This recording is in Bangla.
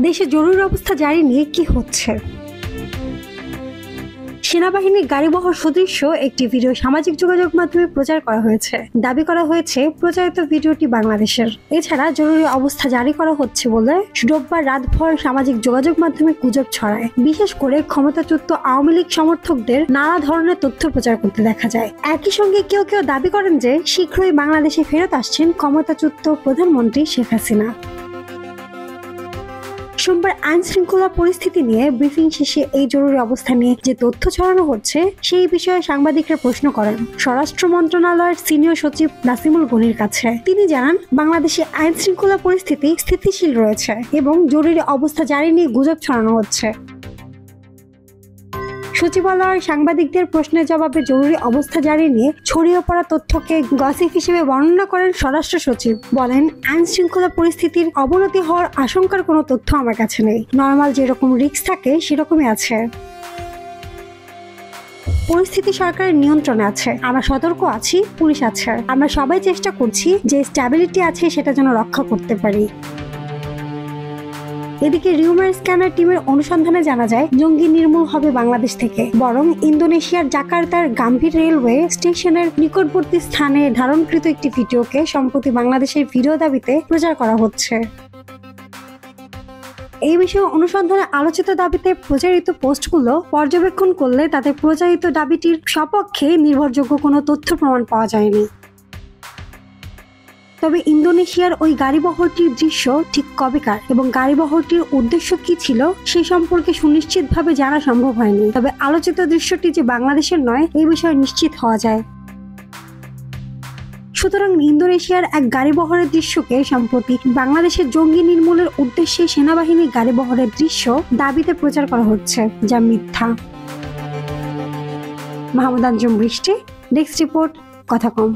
দেশে জরুরি অবস্থা জারি নিয়ে কি হচ্ছে? সেনাবাহিনীর গাড়িবহর সদৃশ্য একটি ভিডিও সামাজিক যোগাযোগ মাধ্যমে প্রচার করা হয়েছে। দাবি করা হয়েছে প্রচারিত ভিডিওটি বাংলাদেশের। এছাড়া জরুরি অবস্থা জারি করা হচ্ছে বলে রোববার রাতভর সামাজিক যোগাযোগ মাধ্যমে গুজব ছড়ায়। বিশেষ করে ক্ষমতাচ্যুত আওয়ামী লীগ সমর্থকদের নানা ধরনের তথ্য প্রচার করতে দেখা যায়। একই সঙ্গে কেউ কেউ দাবি করেন যে শীঘ্রই বাংলাদেশে ফেরত আসছেন ক্ষমতাচ্যুত প্রধানমন্ত্রী শেখ হাসিনা। সোমবার আইন শৃঙ্খলা পরিস্থিতি নিয়ে ব্রিফিং শেষে এই জরুরি অবস্থা নিয়ে যে তথ্য ছড়ানো হচ্ছে সেই বিষয়ে সাংবাদিকরা প্রশ্ন করেন স্বরাষ্ট্র মন্ত্রণালয়ের সিনিয়র সচিব নাসিমুল গনির কাছে। তিনি জানান, বাংলাদেশে আইন শৃঙ্খলা পরিস্থিতি স্থিতিশীল রয়েছে এবং জরুরি অবস্থা জারি নিয়ে গুজব ছড়ানো হচ্ছে। সচিবালয়ের সাংবাদিকদের প্রশ্নের জবাবে জরুরি অবস্থা জারি নিয়ে ছড়িয়ে পড়া তথ্যকে গসিপ হিসেবে বর্ণনা করেন স্বরাষ্ট্র সচিব। বলেন, আইন শৃঙ্খলা পরিস্থিতির অবনতি হওয়ার আশঙ্কার কোনো তথ্য আমার কাছে নেই। নরমাল যেরকম রিস্ক থাকে সেরকমই আছে। পরিস্থিতি সরকারের নিয়ন্ত্রণে আছে। আমরা সতর্ক আছি, পুলিশ আছে। আমরা সবাই চেষ্টা করছি যে স্ট্যাবিলিটি আছে সেটা যেন রক্ষা করতে পারি। এদিকে রিউমার স্ক্যানার টিমের অনুসন্ধানে জানা যায় জঙ্গি নির্মূল হবে বাংলাদেশ থেকে। বরং ইন্দোনেশিয়ার জাকার্তার গাম্ভীর রেলওয়ে স্টেশনের নিকটবর্তী স্থানে ধারণকৃত একটি ভিডিওকে সম্প্রতি বাংলাদেশের ভিডিও দাবিতে প্রচার করা হচ্ছে। এই বিষয়ে অনুসন্ধানে আলোচিত দাবিতে প্রচারিত পোস্টগুলো পর্যবেক্ষণ করলে তাতে প্রচারিত দাবিটির সপক্ষে নির্ভরযোগ্য কোনো তথ্য প্রমাণ পাওয়া যায়নি। তবে ইন্দোনেশিয়ার ওই গাড়িবহরটির দৃশ্য ঠিক কবেকার এবং গাড়িবহরটির উদ্দেশ্য কি ছিল সে সম্পর্কে সুনিশ্চিতভাবে জানা সম্ভব হয়নি। তবে আলোচিত দৃশ্যটি যে বাংলাদেশের নয় এই বিষয়ে নিশ্চিত হওয়া যায়। সুতরাং ইন্দোনেশিয়ার এক গাড়িবহরের দৃশ্যকে সম্প্রতি বাংলাদেশের জঙ্গি নির্মূলের উদ্দেশ্যে সেনাবাহিনীর গাড়িবহরের দৃশ্য দাবিতে প্রচার করা হচ্ছে, যা মিথ্যা। মাহমুদ আঞ্জুম বৃষ্টি, ডেস্ক রিপোর্ট, কথা কম।